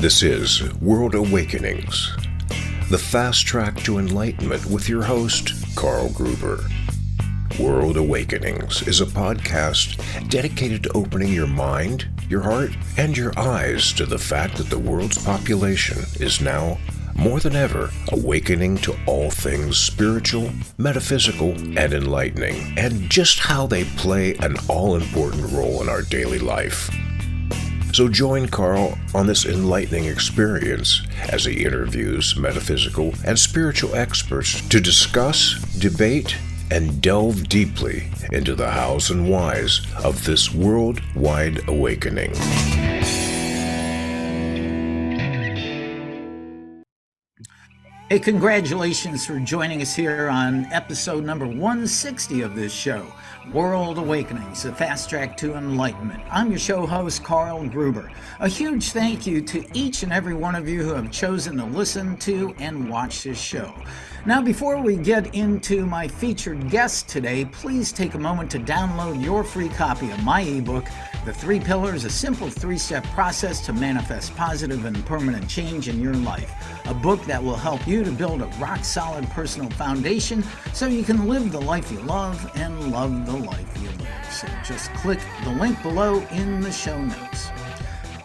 This is World Awakenings, the fast track to enlightenment with your host, Carl Gruber. World Awakenings is a podcast dedicated to opening your mind, your heart, and your eyes to the fact that the world's population is now, more than ever, awakening to all things spiritual, metaphysical, and enlightening, and just how they play an all-important role in our daily life. So join Carl on this enlightening experience as he interviews metaphysical and spiritual experts to discuss, debate, and delve deeply into the hows and whys of this worldwide awakening. Hey, congratulations for joining us here on episode number 160 of this show, World Awakenings, a fast track to enlightenment. I'm your show host, Carl Gruber. A huge thank you to each and every one of you who have chosen to listen to and watch this show. Now, before we get into my featured guest today, please take a moment to download your free copy of my ebook, The 3 Pillars, a simple 3-step process to manifest positive and permanent change in your life. A book that will help you to build a rock-solid personal foundation so you can live the life you love and love the life you live. So just click the link below in the show notes.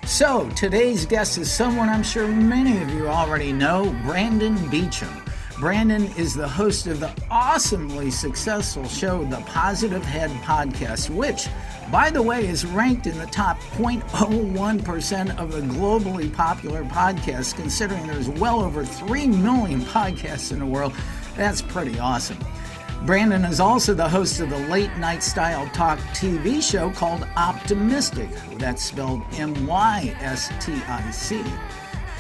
So, today's guest is someone I'm sure many of you already know, Brandon Beachum. Brandon is the host of the awesomely successful show, The Positive Head Podcast, which, by the way, is ranked in the top 0.01% of the globally popular podcasts, considering there's well over 3 million podcasts in the world. That's pretty awesome. Brandon is also the host of the late-night style talk TV show called Optimystic. That's spelled M-Y-S-T-I-C.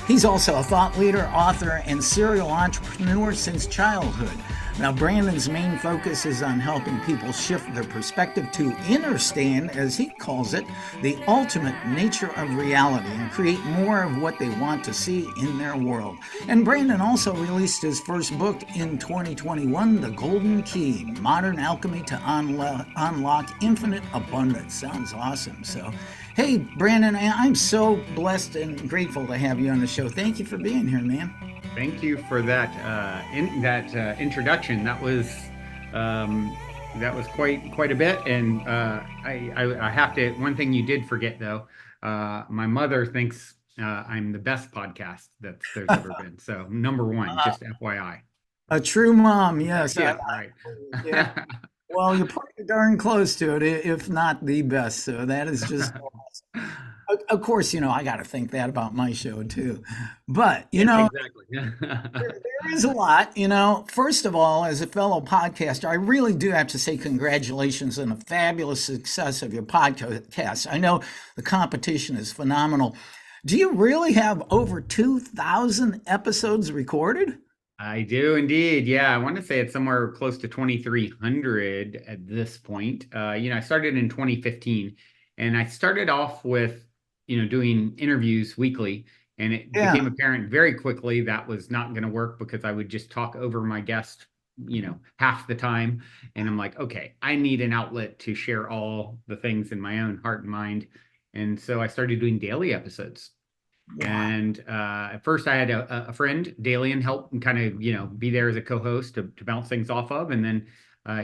He's also a thought leader, author, and serial entrepreneur since childhood. Now, Brandon's main focus is on helping people shift their perspective to innerstand, as he calls it, the ultimate nature of reality, and create more of what they want to see in their world. And Brandon also released his first book in 2021, The Golden Key, Modern Alchemy to Unlock Infinite Abundance. Sounds awesome. So, hey, Brandon, I'm so blessed and grateful to have you on the show. Thank you for being here, man. Thank you for that introduction. That was quite a bit, and I have to. One thing you did forget though, my mother thinks I'm the best podcast that there's ever been. So number one, just FYI. A true mom, yes. Yeah, right. Yeah. Well, you're pretty darn close to it, if not the best. So that is just awesome. Of course, I got to think that about my show too. But, exactly. there is a lot, First of all, as a fellow podcaster, I really do have to say congratulations on the fabulous success of your podcast. I know the competition is phenomenal. Do you really have over 2,000 episodes recorded? I do indeed. Yeah, I want to say it's somewhere close to 2,300 at this point. I started in 2015, and I started off with, doing interviews weekly, and it became apparent very quickly that was not going to work because I would just talk over my guest, half the time. And I'm like, okay, I need an outlet to share all the things in my own heart and mind. And so I started doing daily episodes. Wow. And at first I had a friend, Dalian, help and kind of, be there as a co-host to bounce things off of. And then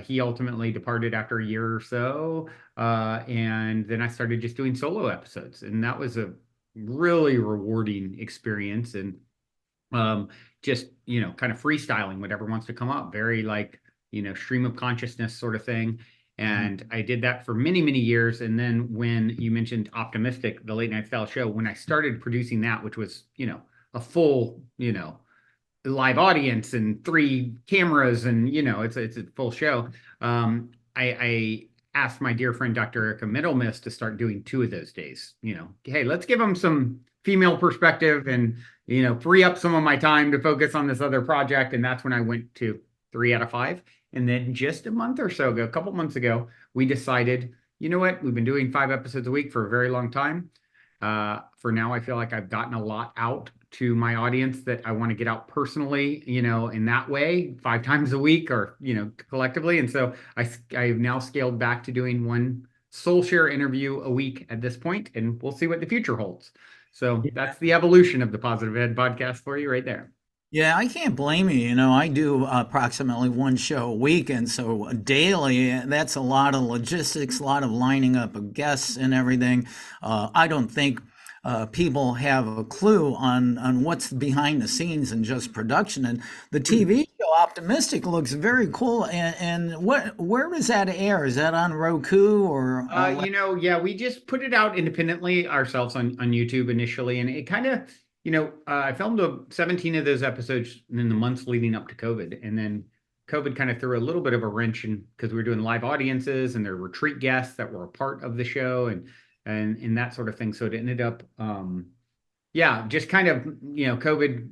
he ultimately departed after a year or so. And then I started just doing solo episodes. And that was a really rewarding experience. And just, kind of freestyling whatever wants to come up. Very stream of consciousness sort of thing. And I did that for many, many years. And then when you mentioned Optimistic, the late night style show, when I started producing that, which was, a full, live audience and 3 cameras and, it's a full show. I asked my dear friend, Dr. Erica Middlemiss, to start doing 2 of those days. Hey, let's give them some female perspective and, free up some of my time to focus on this other project. And that's when I went to 3 out of 5. And then just a month or so ago, a couple months ago, we decided, you know what? We've been doing 5 episodes a week for a very long time. For now, I feel like I've gotten a lot out to my audience that I want to get out personally, in that way, 5 times a week or, collectively. And so I've now scaled back to doing 1 soul share interview a week at this point, and we'll see what the future holds. So that's the evolution of the Positive Ed podcast for you right there. Yeah, I can't blame you. You know, I do approximately one show a week, and so daily, that's a lot of logistics, a lot of lining up of guests and everything. I don't think people have a clue on what's behind the scenes and just production. And the TV show Optimistic looks very cool. And where does that air? Is that on Roku or Yeah, we just put it out independently ourselves on YouTube initially, and it kind of, I filmed 17 of those episodes in the months leading up to COVID, and then COVID kind of threw a little bit of a wrench in because we were doing live audiences and there were retreat guests that were a part of the show and that sort of thing. So it ended up, just kind of, COVID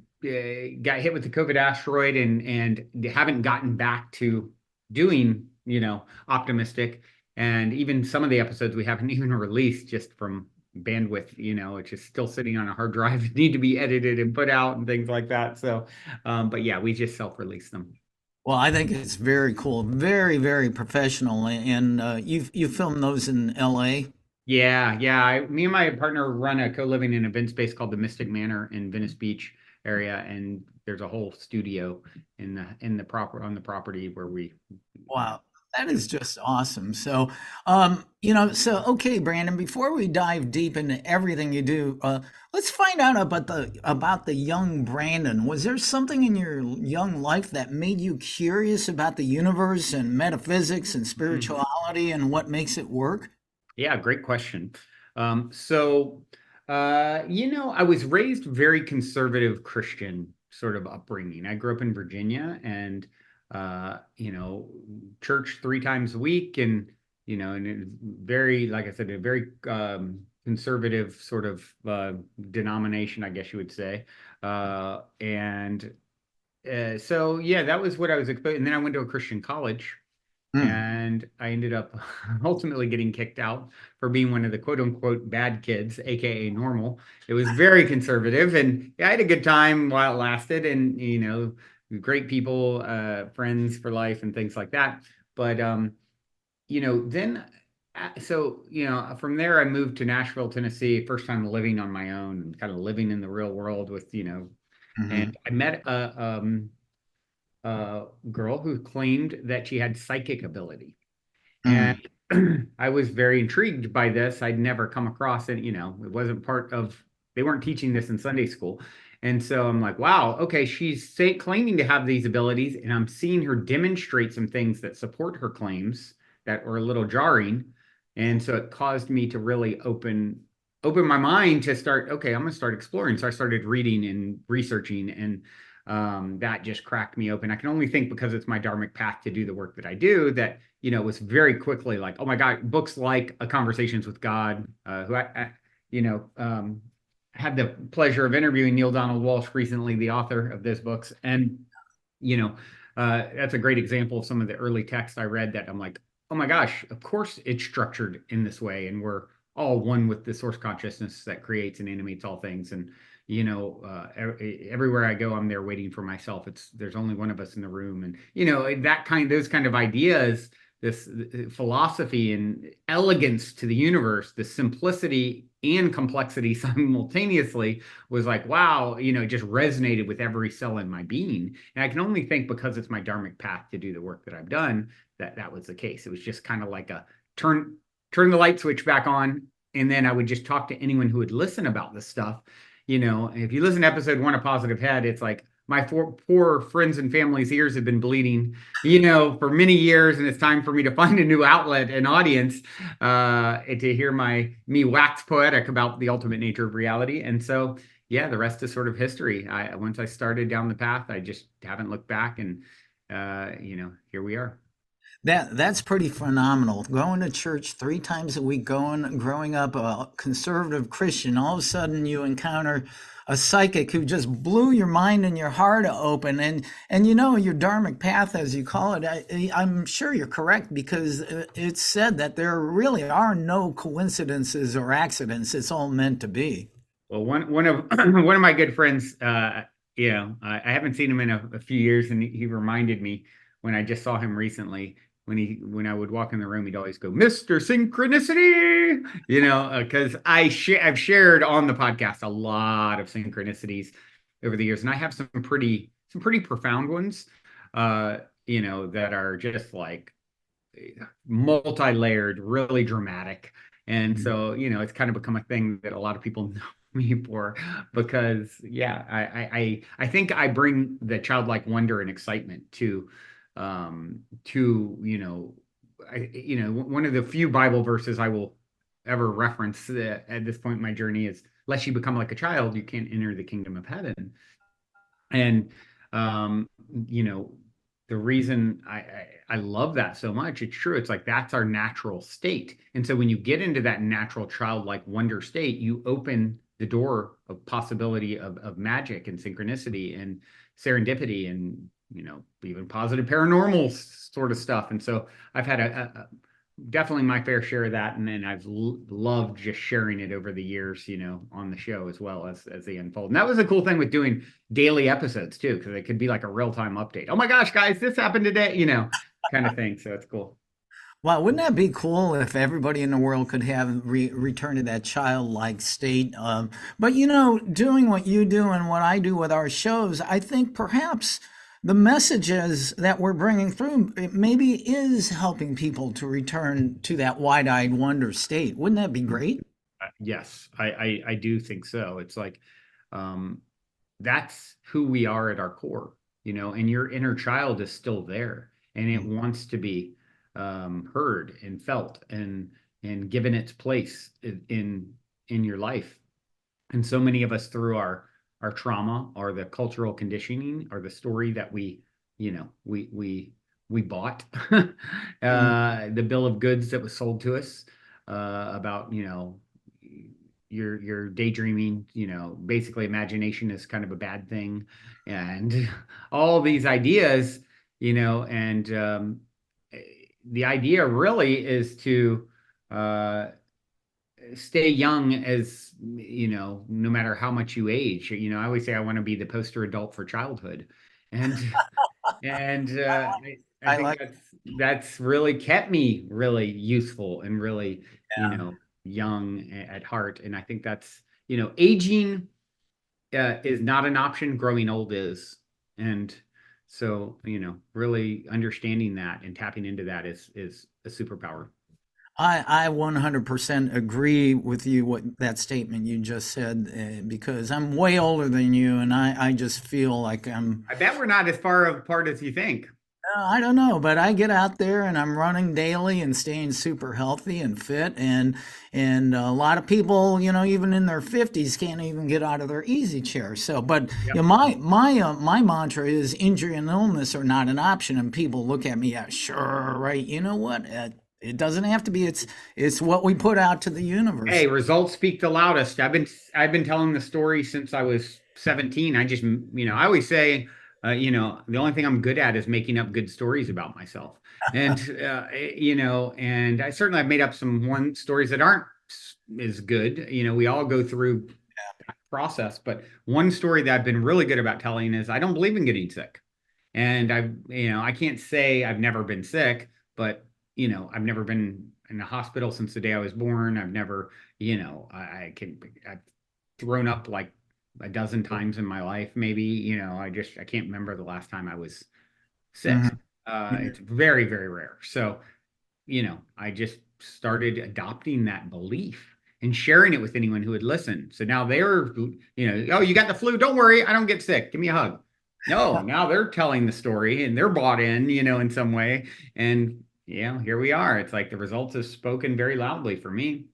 got hit with the COVID asteroid and haven't gotten back to doing, Optimistic. And even some of the episodes we haven't even released just from bandwidth, it's just still sitting on a hard drive, need to be edited and put out and things like that. So, but yeah, we just self-release them. Well, I think it's very cool, very, very professional. And you filmed those in LA? Yeah, yeah. Me and my partner run a co-living and event space called the Mystic Manor in Venice Beach area, and there's a whole studio in the on the property where we. Wow, that is just awesome. So, okay, Brandon, before we dive deep into everything you do, let's find out about the young Brandon. Was there something in your young life that made you curious about the universe and metaphysics and spirituality and what makes it work? Yeah, great question. I was raised very conservative Christian sort of upbringing. I grew up in Virginia and, church 3 times a week and it very, like I said, a very conservative sort of denomination, I guess you would say. That was what I was exposed. And then I went to a Christian college. Mm. And I ended up ultimately getting kicked out for being one of the quote unquote bad kids, AKA normal. It was very conservative and I had a good time while it lasted and, great people, friends for life and things like that. But, then, from there I moved to Nashville, Tennessee, first time living on my own and kind of living in the real world with, Hmm. and I met girl who claimed that she had psychic ability. And Mm. I was very intrigued by this. I'd never come across it. It wasn't they weren't teaching this in Sunday school. And so I'm like, wow, okay, claiming to have these abilities, and I'm seeing her demonstrate some things that support her claims that were a little jarring. And so it caused me to really open my mind to start, okay, I'm going to start exploring. So I started reading and researching and that just cracked me open. I can only think because it's my dharmic path to do the work that I do that, it was very quickly like, oh my God, books like Conversations with God, who had the pleasure of interviewing Neil Donald Walsh recently, the author of those books. And, that's a great example of some of the early text I read that I'm like, oh my gosh, of course it's structured in this way. And we're all one with the source consciousness that creates and animates all things. And everywhere I go, I'm there waiting for myself. There's only one of us in the room, and those kind of ideas, this philosophy and elegance to the universe, the simplicity and complexity simultaneously was like, wow, it just resonated with every cell in my being. And I can only think because it's my dharmic path to do the work that I've done that was the case. It was just kind of like a turn the light switch back on, and then I would just talk to anyone who would listen about this stuff. If you listen to episode 1 of Positive Head, it's like my poor friends and family's ears have been bleeding, for many years, and it's time for me to find a new outlet and audience to hear me wax poetic about the ultimate nature of reality. And so, yeah, the rest is sort of history. Once I started down the path, I just haven't looked back, and here we are. That's pretty phenomenal. Going to church 3 times a week, growing up a conservative Christian, all of a sudden you encounter a psychic who just blew your mind and your heart open, and your dharmic path, as you call it. I'm sure you're correct because it's said that there really are no coincidences or accidents. It's all meant to be. Well, one of one of my good friends, I haven't seen him in a few years, and he reminded me when I just saw him recently when I would walk in the room, he'd always go, Mr. Synchronicity, because I've shared on the podcast a lot of synchronicities over the years, and I have some pretty profound ones, that are just like multi-layered, really dramatic. And so, it's kind of become a thing that a lot of people know me for, because yeah, I think I bring the childlike wonder and excitement one of the few Bible verses I will ever reference at this point in my journey is, unless you become like a child, you can't enter the kingdom of heaven. And um, you know, the reason I love that so much, it's true. It's like that's our natural state. And so when you get into that natural childlike wonder state, you open the door of possibility of magic and synchronicity and serendipity and even positive paranormal sort of stuff. And so I've had definitely my fair share of that, and then I've loved just sharing it over the years, on the show as well as they unfold. And that was the cool thing with doing daily episodes too, because it could be like a real-time update. Oh my gosh, guys, this happened today, kind of thing. So it's cool. Wow, wouldn't that be cool if everybody in the world could have return to that childlike state? But doing what you do and what I do with our shows, I think perhaps the messages that we're bringing through it maybe is helping people to return to that wide-eyed wonder state. Wouldn't that be great? Yes, I do think so. It's like that's who we are at our core, and your inner child is still there, and it wants to be heard and felt and given its place in your life. And so many of us, through our trauma or the cultural conditioning or the story that we bought, the bill of goods that was sold to us, about you're daydreaming, basically imagination is kind of a bad thing, and all these ideas, and the idea really is to stay young, as no matter how much you age. I always say I want to be the poster adult for childhood, and I I think like, that's really kept me really useful and really yeah. young at heart. And I think that's aging is not an option, growing old is. And so really understanding that and tapping into that is a superpower. I 100% agree with you what that statement you just said, because I'm way older than you, and I just feel like I bet we're not as far apart as you think. I don't know, but I get out there and I'm running daily and staying super healthy and fit, and a lot of people, even in their 50s, can't even get out of their easy chair. So, but Yep. my mantra is injury and illness are not an option, and people look at me, yeah, sure, right? You know what? It doesn't have to be. It's what we put out to the universe. Hey, results speak the loudest. I've been telling the story since I was 17. I just, I always say, the only thing I'm good at is making up good stories about myself. And and I certainly have made up some stories that aren't as good. We all go through that process, but one story that I've been really good about telling is I don't believe in getting sick. And I can't say I've never been sick, but I've never been in the hospital since the day I was born. I've never, I've thrown up like a dozen times in my life, maybe. I can't remember the last time I was sick. Mhm. It's very, very rare. So, I just started adopting that belief and sharing it with anyone who would listen. So now they're, oh, you got the flu? Don't worry, I don't get sick. Give me a hug. No, now they're telling the story and they're bought in some way. And here we are. It's like the results have spoken very loudly for me.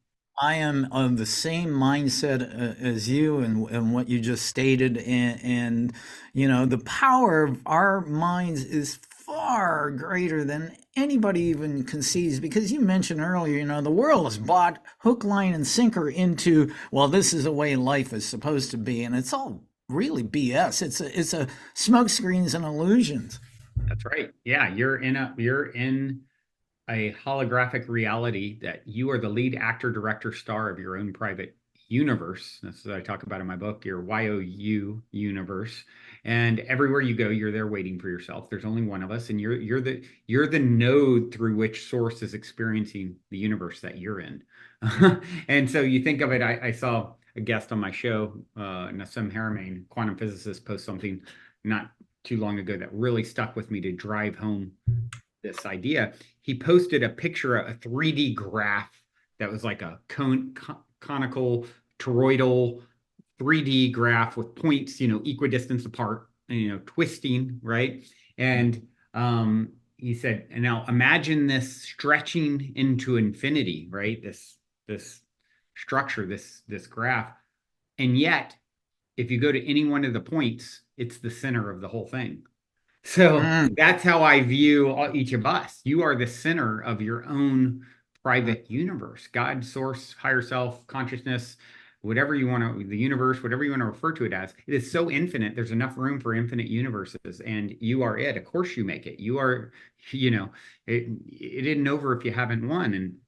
I am of the same mindset as you and what you just stated, and the power of our minds is far greater than anybody even conceives. Because you mentioned earlier, the world is bought hook, line, and sinker into, well, this is the way life is supposed to be, and it's all really BS. It's a smoke screens and illusions. That's right. Yeah, you're in a holographic reality that you are the lead actor, director, star of your own private universe. That's what I talk about in my book, your YOU universe. And everywhere you go, you're there waiting for yourself. There's only one of us, and you're the node through which source is experiencing the universe that you're in. And so you think of it, I saw a guest on my show, Nassim Haramein, quantum physicist, post something not too long ago that really stuck with me to drive home this idea. He posted a picture, a 3D graph that was like a conical toroidal 3D graph with points, equidistance apart, twisting, right? And he said, and now imagine this stretching into infinity, right? This structure, this graph. And yet, if you go to any one of the points, it's the center of the whole thing. So Mm. that's how I view each of us. You are the center of your own private universe, God, source, higher self, consciousness, whatever you want to, the universe, whatever you want to refer to it as. It is so infinite. There's enough room for infinite universes, and you are it. Of course, you make it. You are, it isn't over if you haven't won. And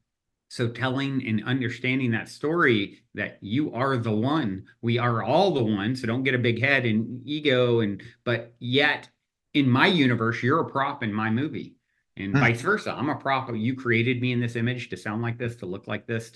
so telling and understanding that story that you are the one, we are all the one. So don't get a big head and ego, but yet in my universe, you're a prop in my movie, and Mm. vice versa. I'm a prop. You created me in this image to sound like this, to look like this,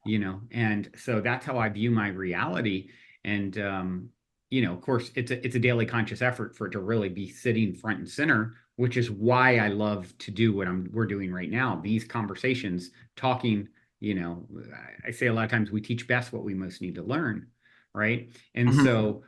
and so that's how I view my reality. And of course, it's a daily conscious effort for it to really be sitting front and center, which is why I love to do what we're doing right now. These conversations, talking, I say a lot of times we teach best what we most need to learn, right? And Mhm. so,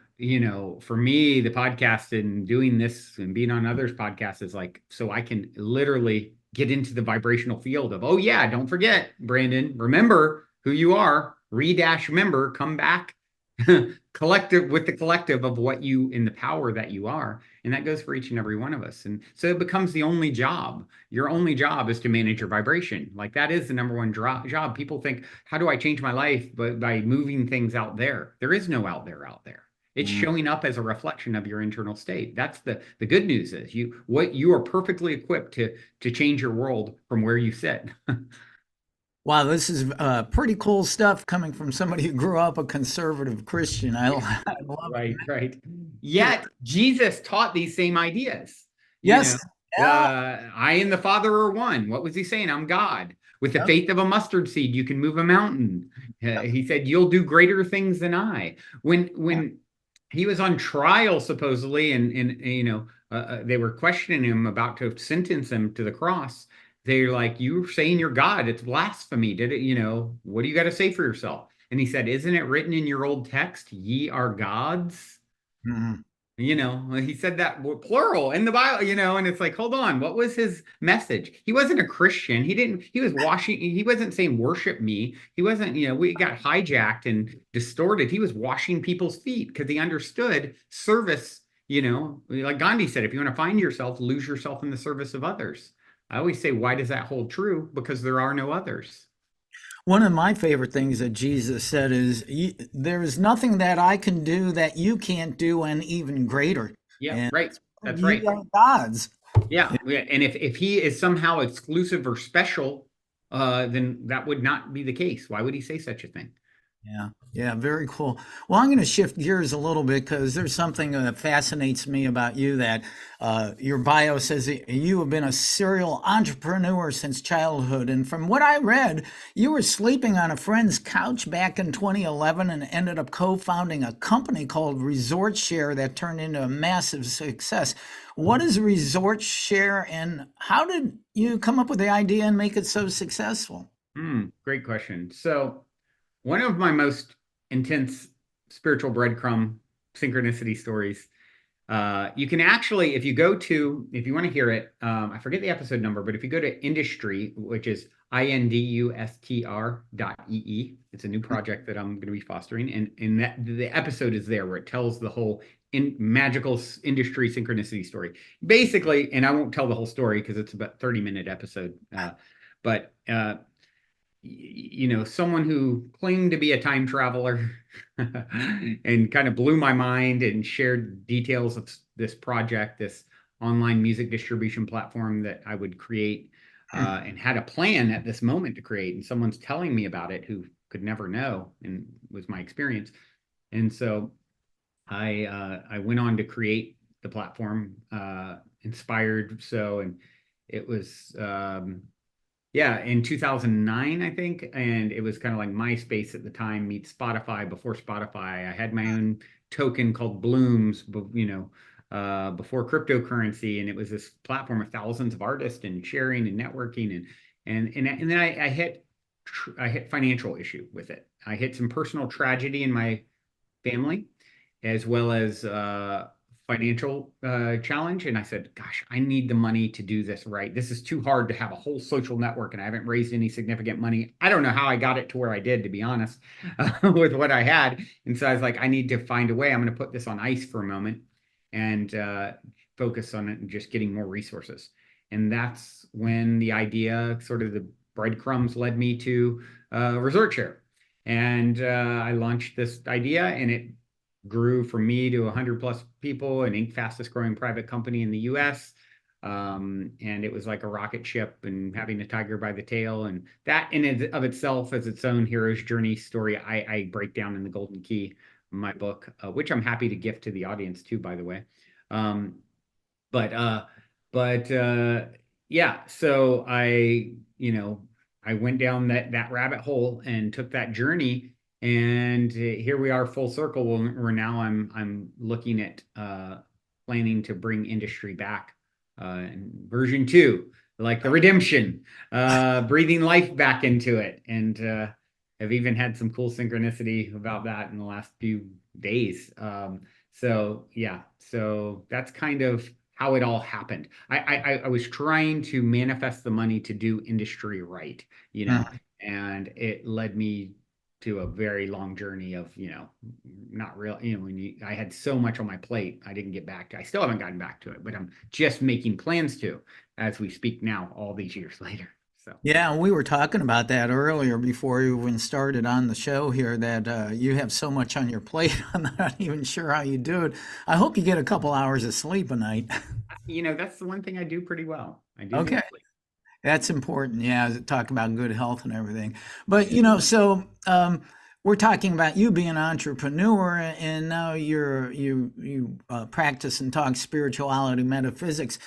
for me, the podcast and doing this and being on others' podcasts is like, so I can literally get into the vibrational field of, oh yeah, don't forget, Brandon, remember who you are, remember, come back, collective with the collective of what you in the power that you are. And that goes for each and every one of us. And so it becomes the only job. Your only job is to manage your vibration. Like that is the number one job. People think, how do I change my life? But by moving things out there. There is no out there out there. It's Mm. showing up as a reflection of your internal state. That's the good news is you are perfectly equipped to change your world from where you sit. Wow, this is pretty cool stuff coming from somebody who grew up a conservative Christian. I love it. Right, right. Yeah. Yet Jesus taught these same ideas. You Yes. know, Yeah. I and the Father are one. What was he saying? I'm God. With the Yep. faith of a mustard seed, you can move a mountain. Yep. He said, "You'll do greater things than I." Yep. When he was on trial, supposedly, and they were questioning him about to sentence him to the cross. They're like, "You're saying you're God. It's blasphemy. Did it? What do you got to say for yourself?" And he said, "Isn't it written in your old text, ye are gods?" Mhm. He said that plural in the Bible, and it's like, hold on, what was his message? He wasn't a Christian. He wasn't saying worship me. He wasn't, we got hijacked and distorted. He was washing people's feet because he understood service, like Gandhi said, if you want to find yourself, lose yourself in the service of others. I always say, why does that hold true? Because there are no others. One of my favorite things that Jesus said is, "There is nothing that I can do that you can't do, and even greater." Yeah, And right. That's you right. are gods. Yeah, yeah. And if he is somehow exclusive or special, then that would not be the case. Why would he say such a thing? Yeah, yeah, very cool. Well, I'm going to shift gears a little bit because there's something that fascinates me about you that your bio says that you have been a serial entrepreneur since childhood. And from what I read, you were sleeping on a friend's couch back in 2011 and ended up co founding a company called Resort Share that turned into a massive success. What is Resort Share and how did you come up with the idea and make it so successful? Great question. So, one of my most intense spiritual breadcrumb synchronicity stories. You can actually, if you want to hear it, I forget the episode number, but if you go to Industry, which is industr.ee, it's a new project that I'm going to be fostering, and that the episode is there where it tells the whole magical industry synchronicity story. Basically, and I won't tell the whole story because it's about 30-minute episode, but someone who claimed to be a time traveler and kind of blew my mind and shared details of this project, this online music distribution platform that I would create, and had a plan at this moment to create. And someone's telling me about it who could never know, and was my experience. And so I went on to create the platform, Inspired. So, and it was yeah, in 2009, I think, and it was kind of like MySpace at the time meets Spotify before Spotify. I had my own token called Blooms, before cryptocurrency, and it was this platform of thousands of artists and sharing and networking, and then I hit financial issue with it. I hit some personal tragedy in my family, as well as financial challenge. And I said, gosh, I need the money to do this right. This is too hard to have a whole social network, and I haven't raised any significant money. I don't know how I got it to where I did, to be honest, with what I had. And so I was like, I need to find a way. I'm going to put this on ice for a moment and focus on it and just getting more resources. And that's when the idea, sort of the breadcrumbs, led me to Resort Share. And I launched this idea, and it grew from me to 100 plus people, and Inc. fastest growing private company in the US. And it was like a rocket ship and having a tiger by the tail. And that in of itself is its own hero's journey story. I break down in the Golden Key, my book, which I'm happy to gift to the audience too, by the way. Um, but uh, but yeah, so I went down that rabbit hole and took that journey, and here we are, full circle. Where now I'm looking at planning to bring industry back, in version 2, like the redemption, breathing life back into it, and I've even had some cool synchronicity about that in the last few days. So yeah, so that's kind of how it all happened. I was trying to manifest the money to do industry right, and it led me to a very long journey of, not real, I had so much on my plate, I didn't get back to, I still haven't gotten back to it, but I'm just making plans to, as we speak now, all these years later. So. Yeah, we were talking about that earlier before we even started on the show here that you have so much on your plate. I'm not even sure how you do it. I hope you get a couple hours of sleep a night. That's the one thing I do pretty well. I do Okay, get sleep. that's important. Yeah, talk about good health and everything. But we're talking about you being an entrepreneur, and now you practice and talk spirituality, metaphysics.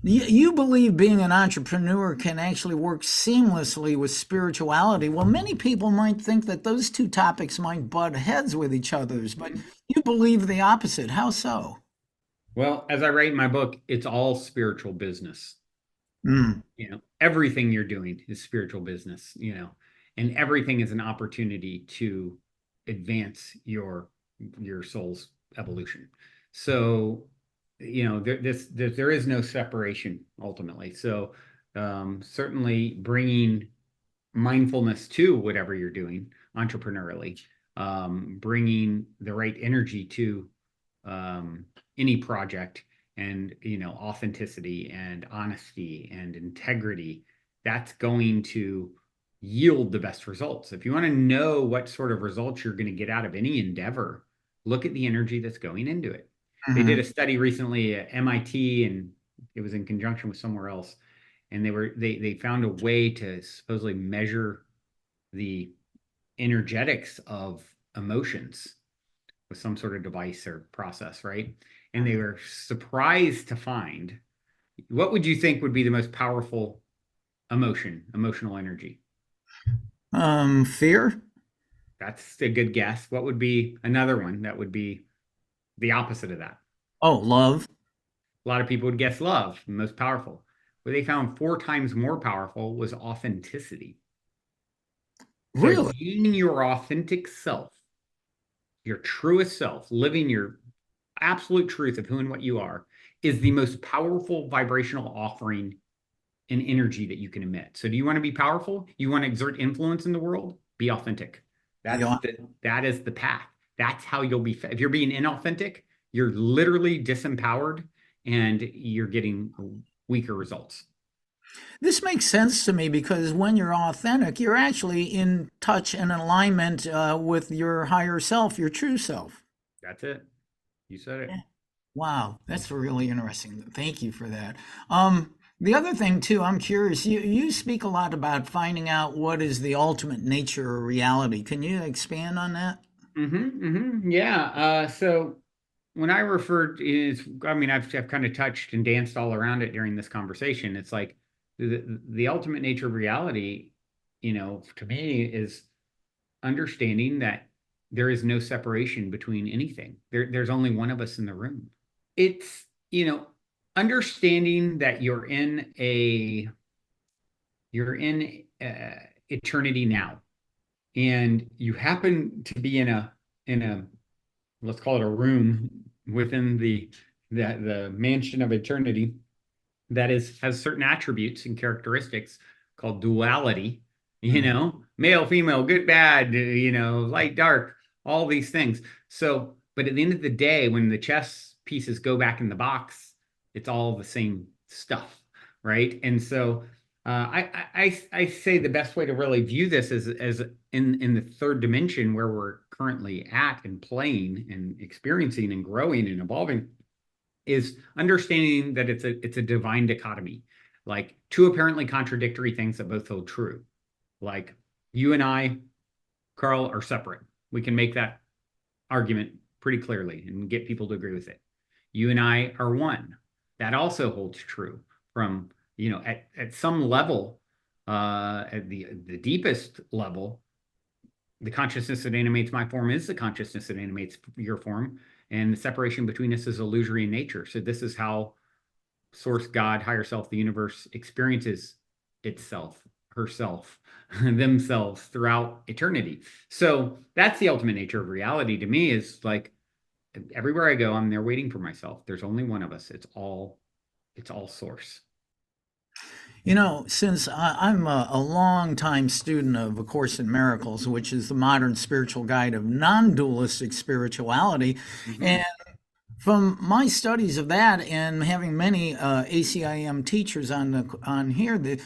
You believe being an entrepreneur can actually work seamlessly with spirituality. Well, many people might think that those two topics might butt heads with each other's, but you believe the opposite. How so? Well, as I write in my book, it's all spiritual business. Mm. Everything you're doing is spiritual business, and everything is an opportunity to advance your soul's evolution. So, there is no separation ultimately. So, certainly bringing mindfulness to whatever you're doing entrepreneurially, bringing the right energy to any project, and authenticity and honesty and integrity, that's going to yield the best results. If you want to know what sort of results you're going to get out of any endeavor, look at the energy that's going into it. They did a study recently at MIT, and it was in conjunction with somewhere else, and they found a way to supposedly measure the energetics of emotions with some sort of device or process, right? And they were surprised to find, what would you think would be the most powerful emotional energy? Fear? That's a good guess. What would be another one that would be the opposite of that? Oh, love. A lot of people would guess love, most powerful. What they found 4 times more powerful was authenticity. So Really? being your authentic self, your truest self, living your absolute truth of who and what you are, is the most powerful vibrational offering and energy that you can emit. So do you want to be powerful? You want to exert influence in the world? Be authentic. Yeah. That is the path. That's how you'll be. If you're being inauthentic, you're literally disempowered, and you're getting weaker results. This makes sense to me because when you're authentic, you're actually in touch and alignment with your higher self, your true self. That's it. You said it. Wow, that's really interesting. Thank you for that. The other thing too, I'm curious, you speak a lot about finding out what is the ultimate nature of reality. Can you expand on that? Yeah. So when I referred is, I mean, I've kind of touched and danced all around it during this conversation. It's like the ultimate nature of reality, to me is understanding that there is no separation between anything. There's only one of us in the room. It's, understanding that you're in eternity now, and you happen to be in a let's call it a room within the mansion of eternity that has certain attributes and characteristics called duality, male, female, good, bad, light, dark, all these things. So, but at the end of the day, when the chess pieces go back in the box, it's all the same stuff, right? And so, I say the best way to really view this is as in the third dimension where we're currently at and playing and experiencing and growing and evolving is understanding that it's a divine dichotomy, like two apparently contradictory things that both hold true. Like you and I, Carl, are separate. We can make that argument pretty clearly and get people to agree with it. You and I are one. That also holds true from, at some level, at the deepest level, the consciousness that animates my form is the consciousness that animates your form, and the separation between us is illusory in nature. So this is how source, God, higher self, the universe experiences itself, herself, themselves throughout eternity. So that's the ultimate nature of reality to me, is like everywhere I go, I'm there waiting for myself. There's only one of us. It's all source. Since I'm a long time student of A Course in Miracles, which is the modern spiritual guide of non-dualistic spirituality, and from my studies of that and having many ACIM teachers on here,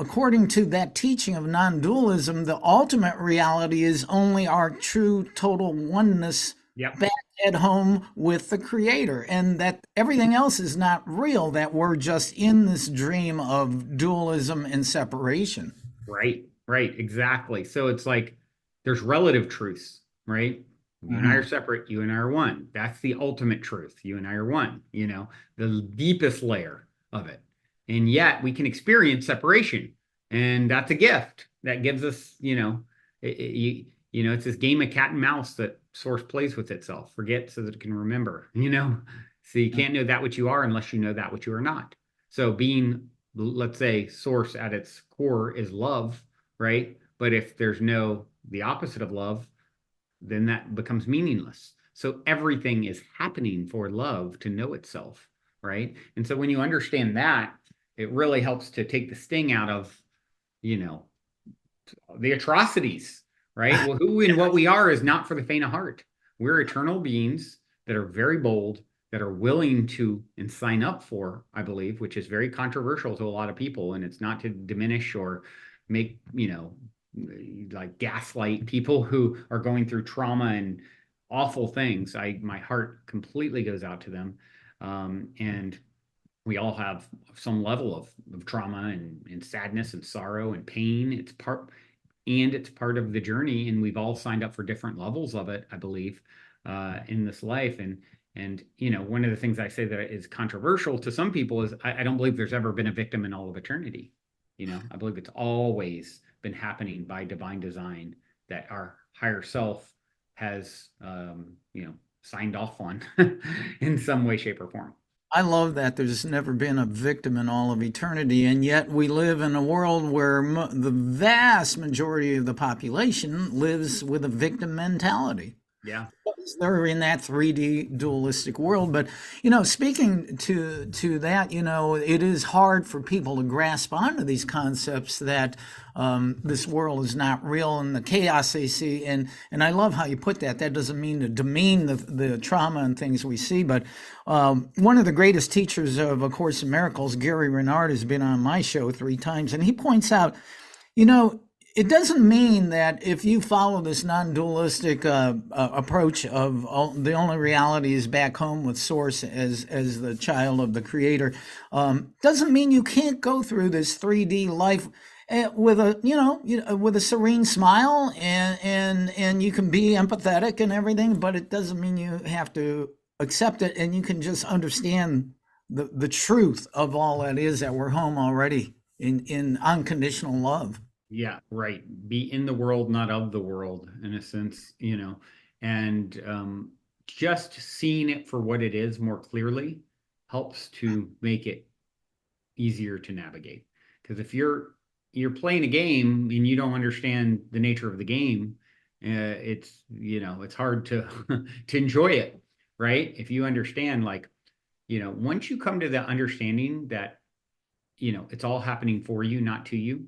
according to that teaching of non-dualism, the ultimate reality is only our true total oneness. Yep. Back at home with the creator, and that everything else is not real, that we're just in this dream of dualism and separation. Right, exactly. So it's like there's relative truths, right? You and I are separate, you and I are one. That's the ultimate truth. You and I are one, the deepest layer of it. And yet we can experience separation. And that's a gift that gives us, it's this game of cat and mouse that source plays with itself. Forget so that it can remember, So you can't know that which you are unless you know that which you are not. So being, let's say, source at its core is love, right? But if there's the opposite of love, then that becomes meaningless. So everything is happening for love to know itself, right? And so when you understand that, it really helps to take the sting out of, the atrocities, right? Well, who and what we are is not for the faint of heart. We're eternal beings that are very bold, that are willing to and sign up for, I believe, which is very controversial to a lot of people. And it's not to diminish or make, like gaslight people who are going through trauma and awful things. My heart completely goes out to them. And we all have some level of trauma and sadness and sorrow and pain. It's part of the journey, and we've all signed up for different levels of it, I believe, in this life. And one of the things I say that is controversial to some people is I don't believe there's ever been a victim in all of eternity. I believe it's always been happening by divine design, that our higher self has, signed off on in some way, shape, or form. I love that there's never been a victim in all of eternity, and yet we live in a world where the vast majority of the population lives with a victim mentality. Yeah. They're in that 3D dualistic world. But, speaking to that, it is hard for people to grasp onto these concepts that this world is not real and the chaos they see. And I love how you put that. That doesn't mean to demean the trauma and things we see. But one of the greatest teachers of A Course in Miracles, Gary Renard, has been on my show 3 times. And he points out, it doesn't mean that if you follow this non-dualistic approach of the only reality is back home with source as the child of the creator, doesn't mean you can't go through this 3D life with a with a serene smile, and you can be empathetic and everything, but it doesn't mean you have to accept it, and you can just understand the truth of all that is that we're home already in unconditional love. Yeah, right. Be in the world, not of the world, in a sense, and just seeing it for what it is more clearly helps to make it easier to navigate. Because if you're playing a game and you don't understand the nature of the game, it's hard to to enjoy it, right? If you understand, like, once you come to the understanding that it's all happening for you, not to you,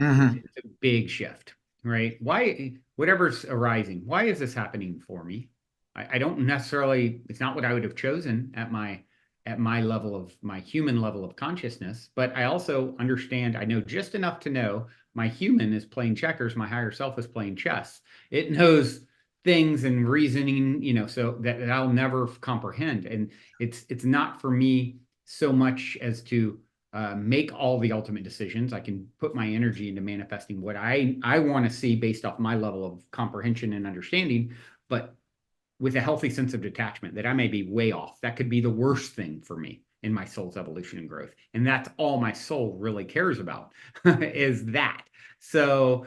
Mm-hmm. it's a big shift, right? Why, whatever's arising, why is this happening for me? I don't necessarily, it's not what I would have chosen at my level of my human level of consciousness, but I also understand, I know just enough to know my human is playing checkers, my higher self is playing chess. It knows things and reasoning, so that I'll never comprehend. And it's not for me so much as to make all the ultimate decisions. I can put my energy into manifesting what I want to see based off my level of comprehension and understanding, but with a healthy sense of detachment that I may be way off. That could be the worst thing for me in my soul's evolution and growth. And that's all my soul really cares about is that. So,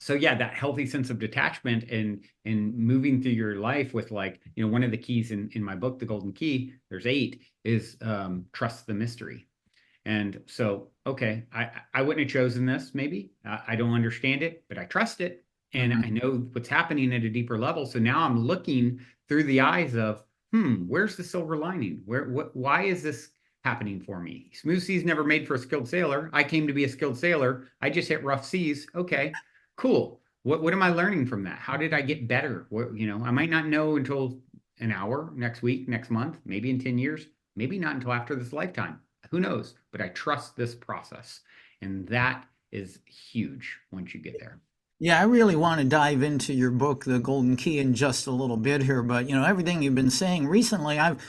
yeah, that healthy sense of detachment and moving through your life with, like, one of the keys in my book, The Golden Key, there's 8, is trust the mystery. And so, okay, I wouldn't have chosen this, maybe. I don't understand it, but I trust it. And I Mm-hmm. know what's happening at a deeper level. So now I'm looking through the eyes of, where's the silver lining? Why is this happening for me? Smooth seas never made for a skilled sailor. I came to be a skilled sailor. I just hit rough seas. Okay, cool. What am I learning from that? How did I get better? I might not know until an hour, next week, next month, maybe in 10 years, maybe not until after this lifetime. Who knows? But I trust this process. And that is huge once you get there. Yeah, I really want to dive into your book, The Golden Key, in just a little bit here. But everything you've been saying recently, I've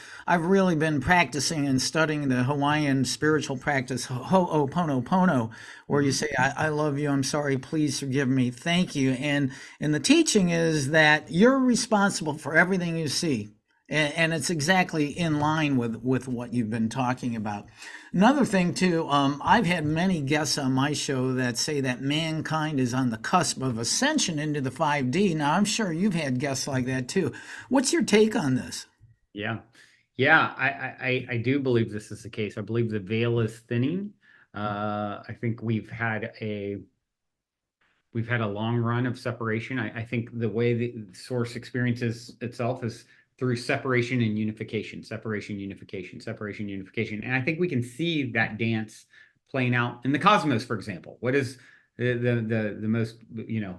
really been practicing and studying the Hawaiian spiritual practice Ho'oponopono, where you Mhm. say, I love you, I'm sorry, please forgive me, thank you. And the teaching is that you're responsible for everything you see. And it's exactly in line with what you've been talking about. Another thing too, I've had many guests on my show that say that mankind is on the cusp of ascension into the 5D. Now, I'm sure you've had guests like that too. What's your take on this? Yeah. Yeah, I do believe this is the case. I believe the veil is thinning. I think we've had a long run of separation. I think the way the source experiences itself is through separation and unification, separation, unification, separation, unification. And I think we can see that dance playing out in the cosmos, for example. What is the most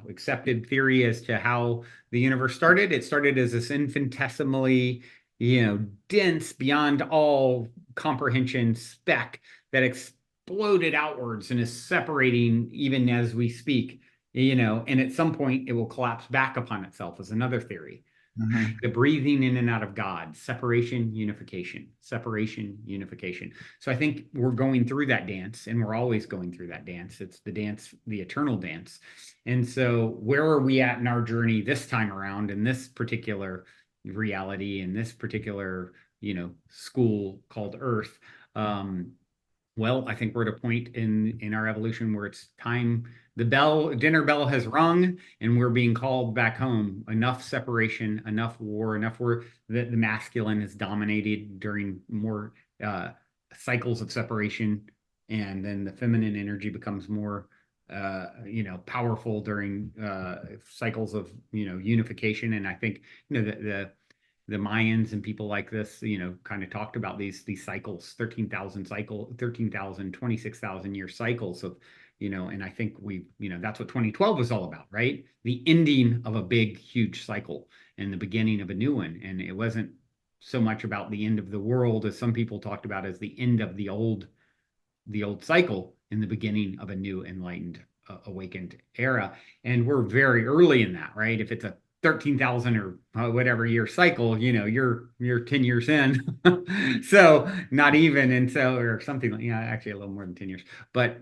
accepted theory as to how the universe started? It started as this infinitesimally, dense beyond all comprehension speck that exploded outwards and is separating even as we speak, and at some point it will collapse back upon itself, as another theory. Mhm. The breathing in and out of God, separation, unification, separation, unification. So I think we're going through that dance, and we're always going through that dance. It's the dance, the eternal dance. And so where are we at in our journey this time around, in this particular reality, in this particular, school called Earth? Well, I think we're at a point in our evolution where it's time. The dinner bell has rung, and we're being called back home. Enough separation, enough war, enough where the masculine is dominated during more cycles of separation, and then the feminine energy becomes more powerful during cycles of unification. And I think the Mayans and people like this, kind of talked about these cycles, 13,000, 26,000 year cycles of, and I think that's what 2012 was all about, right? The ending of a big, huge cycle and the beginning of a new one. And it wasn't so much about the end of the world as some people talked about as the end of the old cycle and the beginning of a new enlightened awakened era, and we're very early in that, right? If it's a 13,000 or whatever year cycle, you're 10 years in. So not even, and so, or something like, yeah, actually a little more than 10 years. But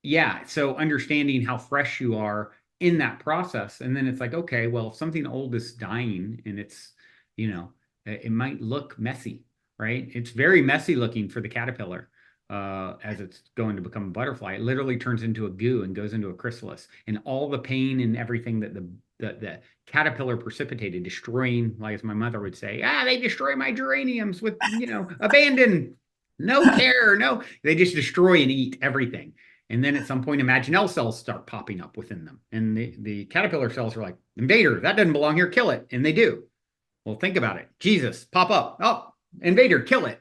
yeah, so understanding how fresh you are in that process. And then it's like, okay, well, if something old is dying and it's, it might look messy, right? It's very messy looking for the caterpillar as it's going to become a butterfly. It literally turns into a goo and goes into a chrysalis. And all the pain and everything that the caterpillar precipitated, destroying, like as my mother would say, they destroy my geraniums with, abandon, no care, no, they just destroy and eat everything. And then at some point, imaginal cells start popping up within them. And the caterpillar cells are like, invader, that doesn't belong here, kill it. And they do. Well, think about it. Jesus, pop up. Oh, invader, kill it.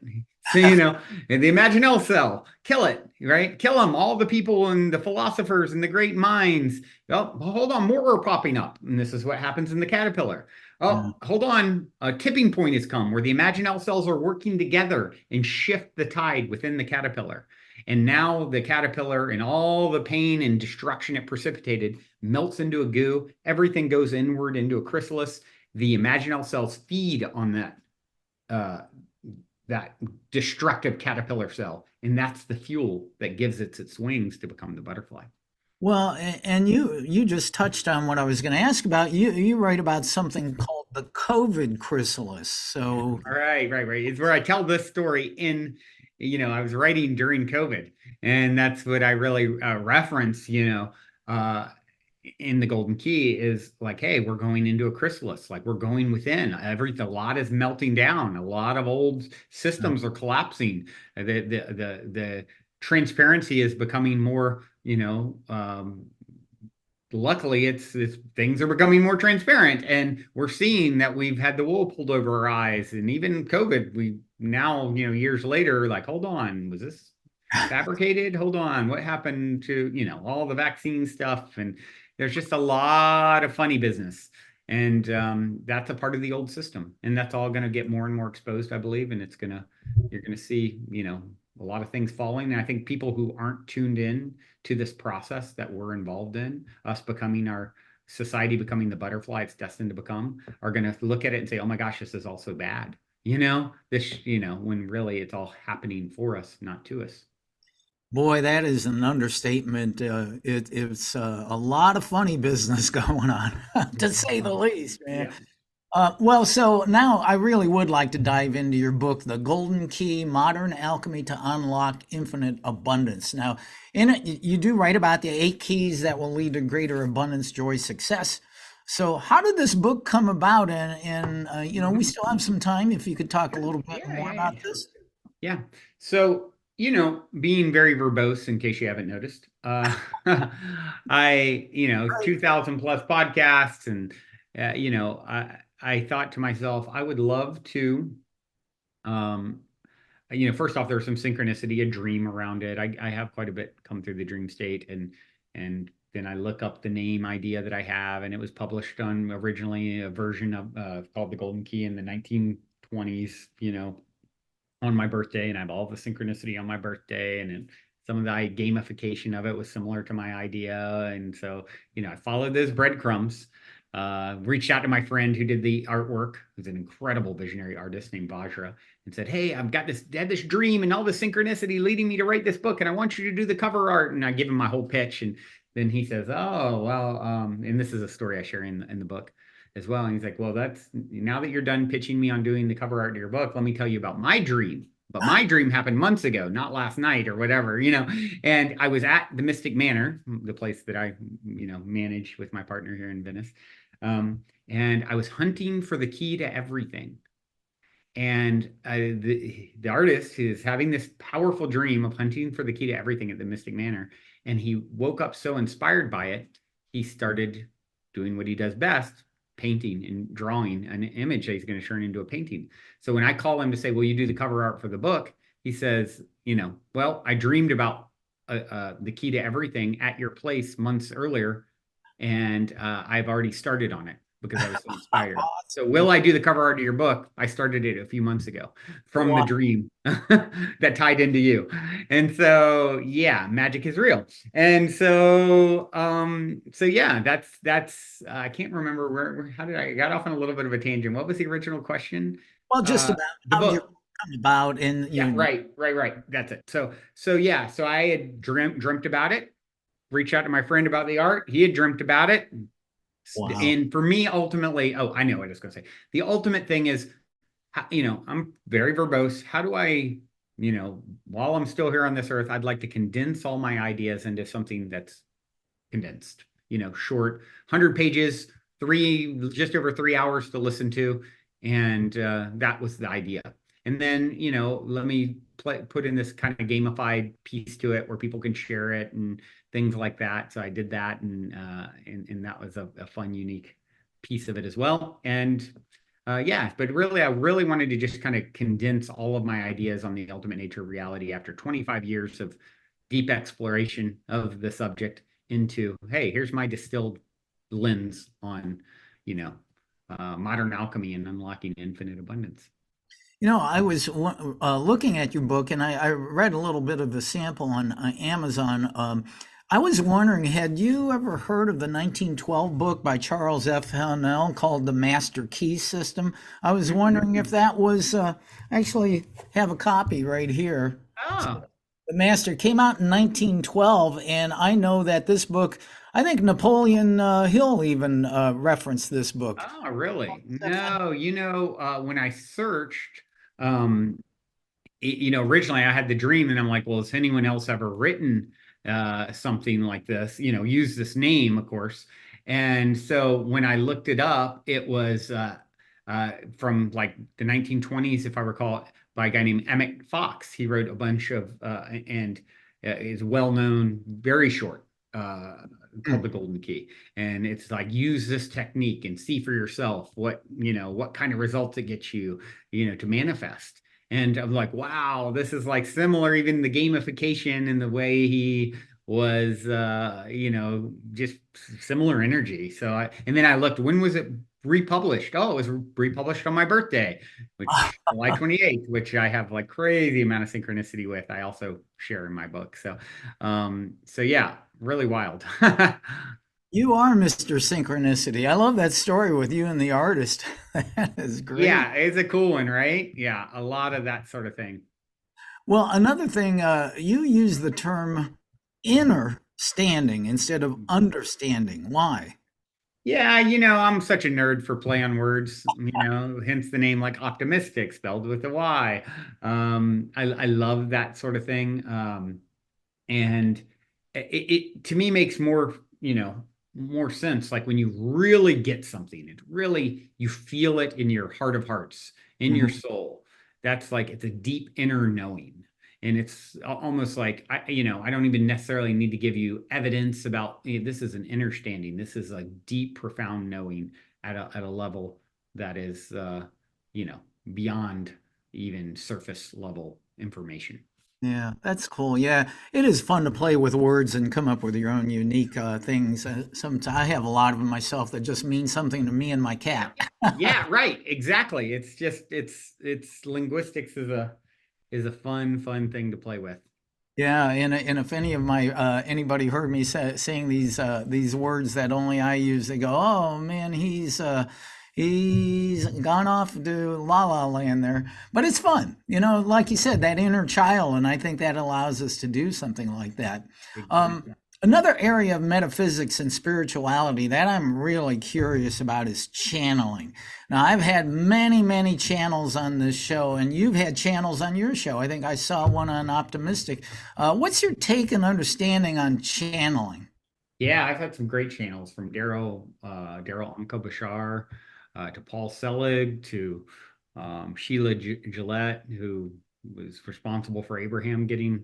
So, and the imaginal cell, kill it, right? Kill them, all the people and the philosophers and the great minds. Oh, hold on, more are popping up. And this is what happens in the caterpillar. Oh, hold on. A tipping point has come where the imaginal cells are working together and shift the tide within the caterpillar. And now the caterpillar and all the pain and destruction it precipitated melts into a goo. Everything goes inward into a chrysalis. The imaginal cells feed on that destructive caterpillar cell, and that's the fuel that gives it its wings to become the butterfly. Well, and you just touched on what I was going to ask about. You write about something called the COVID chrysalis. So Right. It's where I tell this story in, I was writing during COVID, and that's what I really reference, in the Golden Key is like, hey, we're going into a chrysalis, like we're going within. A lot is melting down. A lot of old systems are collapsing. The transparency is becoming more, luckily it's things are becoming more transparent, and we're seeing that we've had the wool pulled over our eyes. And even COVID, we now, years later, like, hold on, was this fabricated? Hold on, what happened to, all the vaccine stuff? And there's just a lot of funny business, and that's a part of the old system, and that's all going to get more and more exposed, I believe. And you're going to see, a lot of things falling. And I think people who aren't tuned in to this process that we're involved in, us becoming our society, becoming the butterfly it's destined to become, are going to look at it and say, oh my gosh, this is all so bad. When really it's all happening for us, not to us. boy, that is an understatement. It's a lot of funny business going on, to say the least, man. Yeah. Well, so now I really would like to dive into your book, The Golden Key: Modern Alchemy to Unlock Infinite Abundance. Now, in it, you do write about the 8 keys that will lead to greater abundance, joy, success. So, how did this book come about? And we still have some time. If you could talk a little bit more about this. Yeah. So, being very verbose, in case you haven't noticed, I, 2000 plus podcasts, and, I thought to myself, I would love to, first off, there's some synchronicity, a dream around it. I have quite a bit come through the dream state, and then I look up the name idea that I have, and it was published on originally a version of called The Golden Key in the 1920s, on my birthday, and I have all the synchronicity on my birthday, and then some of the gamification of it was similar to my idea. And so, I followed those breadcrumbs, reached out to my friend who did the artwork, who's an incredible visionary artist named Vajra, and said, hey, had this dream and all the synchronicity leading me to write this book, and I want you to do the cover art. And I give him my whole pitch, and then he says, oh, well, and this is a story I share in the book as well. And he's like, well, that's, now that you're done pitching me on doing the cover art to your book, let me tell you about my dream. But my dream happened months ago, not last night or whatever, And I was at the Mystic Manor, the place that I, manage with my partner here in Venice. And I was hunting for the key to everything. And the artist is having this powerful dream of hunting for the key to everything at the Mystic Manor. And he woke up so inspired by it, he started doing what he does best, painting and drawing an image that he's going to turn into a painting. So when I call him to say, will you do the cover art for the book? He says, well, I dreamed about the key to everything at your place months earlier, and I've already started on it. because I was so inspired. So will I do the cover art of your book? I started it a few months ago from the Wow. dream that tied into you. And so yeah, magic is real. And so so yeah, that's I can't remember how did I got off on a little bit of a tangent. What was the original question? Well, just about The how your book book. come about, and Yeah, you. right. That's it. So yeah, so I had dreamt about it, reached out to my friend about the art. He had dreamt about it. Wow. And for me, ultimately, oh, I know what I was going to say. The ultimate thing is, I'm very verbose. How do I, while I'm still here on this earth, I'd like to condense all my ideas into something that's condensed, short, 100 pages, just over 3 hours to listen to. And that was the idea. And then, let me put in this kind of gamified piece to it where people can share it and things like that. So I did that, and that was a fun, unique piece of it as well. And yeah, but really, I really wanted to just kind of condense all of my ideas on the ultimate nature of reality after 25 years of deep exploration of the subject into, hey, here's my distilled lens on, modern alchemy and unlocking infinite abundance. I was looking at your book, and I read a little bit of a sample on Amazon. I was wondering, had you ever heard of the 1912 book by Charles F. Hennell called The Master Key System? I was wondering if that was actually have a copy right here. Oh, The Master came out in 1912, and I know that this book, I think Napoleon Hill even referenced this book. really? No, when I searched, um, originally I had the dream and I'm like, well, has anyone else ever written something like this? Use this name, of course. And so when I looked it up, it was from like the 1920s, if I recall, by a guy named Emmett Fox. He wrote a bunch of and is well known, very short. Called the Golden Key, and it's like use this technique and see for yourself what kind of results it gets you, to manifest. And I'm like, wow, this is like similar, even the gamification and the way he was, just similar energy. And then I looked, when was it republished? Oh, it was republished on my birthday, which July 28th, which I have like crazy amount of synchronicity with. I also share in my book. So yeah, really wild. You are Mr. Synchronicity. I love that story with you and the artist. That is great. Yeah, it's a cool one, right? Yeah, a lot of that sort of thing. Well, another thing, you use the term inner standing instead of understanding. Why? Yeah, I'm such a nerd for play on words, hence the name like optimistic spelled with a Y. I love that sort of thing. And it to me makes more sense. Like when you really get something, it really, you feel it in your heart of hearts, in your Mhm. soul. That's like, it's a deep inner knowing. And it's almost like, I don't even necessarily need to give you evidence about, this is an understanding. This is a deep, profound knowing at a level that is, you know, beyond even surface level information. Yeah, that's cool. Yeah, it is fun to play with words and come up with your own unique things. Sometimes I have a lot of them myself that just mean something to me and my cat. Yeah, right. Exactly. It's just it's linguistics is a fun thing to play with. Yeah, and if any of my anybody heard me saying these words that only I use, they go, "Oh man, he's gone off to la la land there." But it's fun, like you said, that inner child, and I think that allows us to do something like that. Exactly. Another area of metaphysics and spirituality that I'm really curious about is channeling. Now, I've had many, many channels on this show, and you've had channels on your show. I think I saw one on Optimistic. What's your take and understanding on channeling? Yeah, I've had some great channels from Daryl Anka Bashar, to Paul Selig to Sheila Gillette, who was responsible for Abraham getting,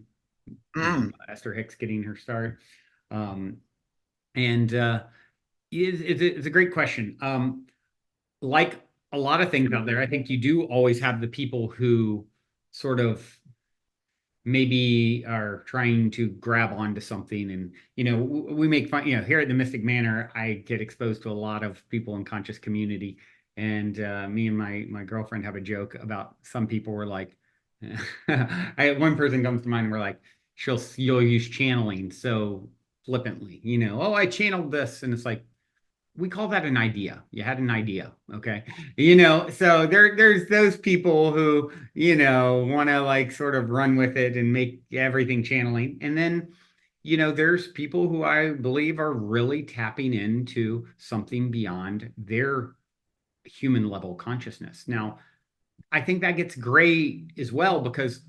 Mm. Esther Hicks getting her start. Um, and it's a great question. Like a lot of things out there, I think you do always have the people who sort of maybe are trying to grab onto something. And, we make fun, here at the Mystic Manor, I get exposed to a lot of people in conscious community. And me and my girlfriend have a joke about some people were like, one person comes to mind and we're like, you'll use channeling so flippantly, oh, I channeled this. And it's like, we call that an idea. You had an idea, okay? So there's those people who, want to like sort of run with it and make everything channeling. And then, there's people who I believe are really tapping into something beyond their human level consciousness. Now, I think that gets gray as well because,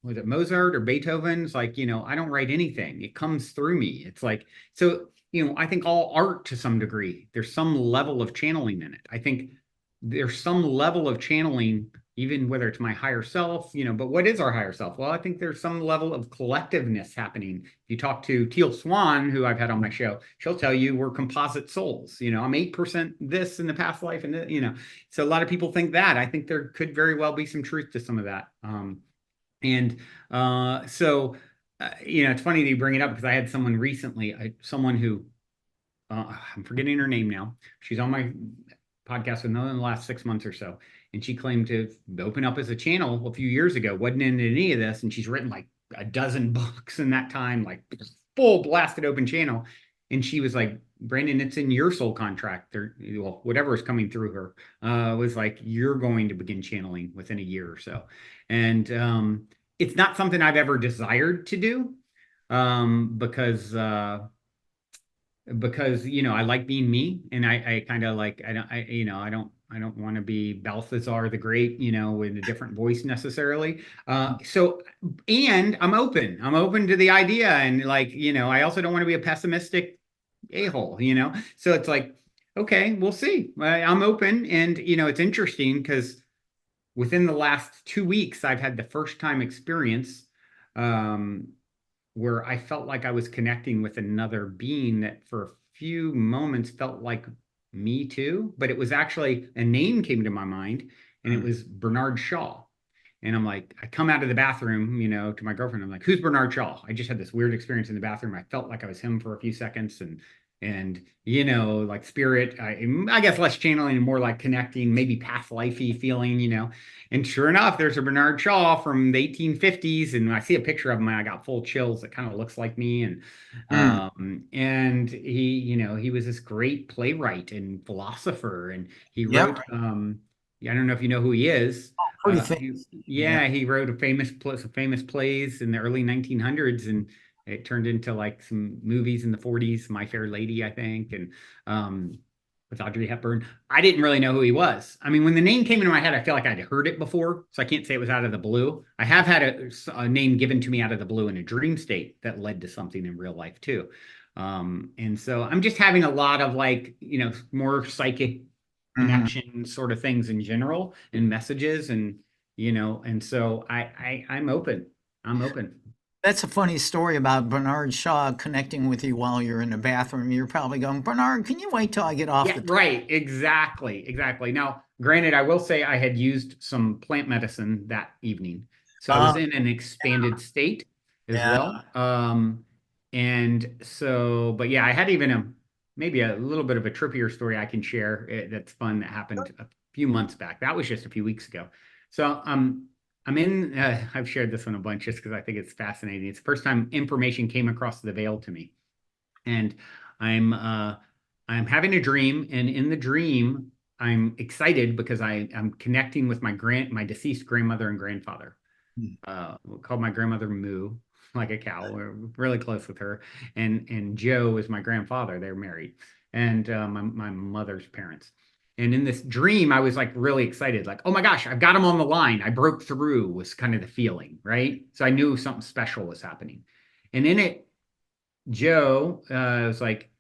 was it Mozart or Beethoven's like, I don't write anything. It comes through me. It's like, so, I think all art to some degree, there's some level of channeling in it. I think there's some level of channeling, even whether it's my higher self, but what is our higher self? Well, I think there's some level of collectiveness happening. If you talk to Teal Swan, who I've had on my show, she'll tell you we're composite souls. I'm 8% this in the past life. And, so a lot of people think that. I think there could very well be some truth to some of that. It's funny that you bring it up because I had someone recently, someone who I'm forgetting her name now. She's on my podcast within the last 6 months or so. And she claimed to open up as a channel a few years ago, wasn't into any of this. And she's written like a dozen books in that time, like full blasted open channel. And she was like, Brandon, it's in your soul contract. Well, whatever is coming through her was like, you're going to begin channeling within a year or so. And it's not something I've ever desired to do because I like being me, and I kind of like I don't want to be Balthazar the Great, with a different voice necessarily. And I'm open to the idea, and like I also don't want to be a pessimistic a-hole, so it's like, okay, we'll see. I'm open, and it's interesting because within the last 2 weeks I've had the first time experience where I felt like I was connecting with another being that for a few moments felt like me too, but it was actually a name came to my mind, and it was Bernard Shaw. And I'm like, I come out of the bathroom, to my girlfriend. I'm like, who's Bernard Shaw? I just had this weird experience in the bathroom. I felt like I was him for a few seconds, and like spirit, I guess less channeling and more like connecting, maybe past lifey feeling. And sure enough, there's a Bernard Shaw from the 1850s, and I see a picture of him, and I got full chills. It kind of looks like me, and he was this great playwright and philosopher, and he wrote. I don't know if you know who he is. Pretty famous. He wrote famous plays in the early 1900s, and it turned into like some movies in the 40s, My Fair Lady, I think, and with Audrey Hepburn. I didn't really know who he was. I mean, when the name came into my head, I feel like I'd heard it before, so I can't say it was out of the blue. I have had a name given to me out of the blue in a dream state that led to something in real life too. And so I'm just having a lot of like, more psychic connection sort of things in general and messages, and and so I'm open. That's a funny story about Bernard Shaw connecting with you while you're in the bathroom. You're probably going, Bernard, can you wait till I get off the right, exactly. Now, granted, I will say I had used some plant medicine that evening, so I was in an expanded state as well. And so, but yeah, I had even maybe a little bit of a trippier story I can share that's fun that happened a few months back. That was just a few weeks ago. So I've shared this one a bunch just because I think it's fascinating. It's the first time information came across the veil to me. And I'm having a dream, and in the dream, I'm excited because I'm connecting with my deceased grandmother and grandfather. We'll call my grandmother Moo, like a cow. We're really close with her. And Joe is my grandfather. They're married. And my mother's parents. And in this dream, I was like really excited, like, oh my gosh, I've got him on the line. I broke through was kind of the feeling, right? So I knew something special was happening. And in it, Joe was like,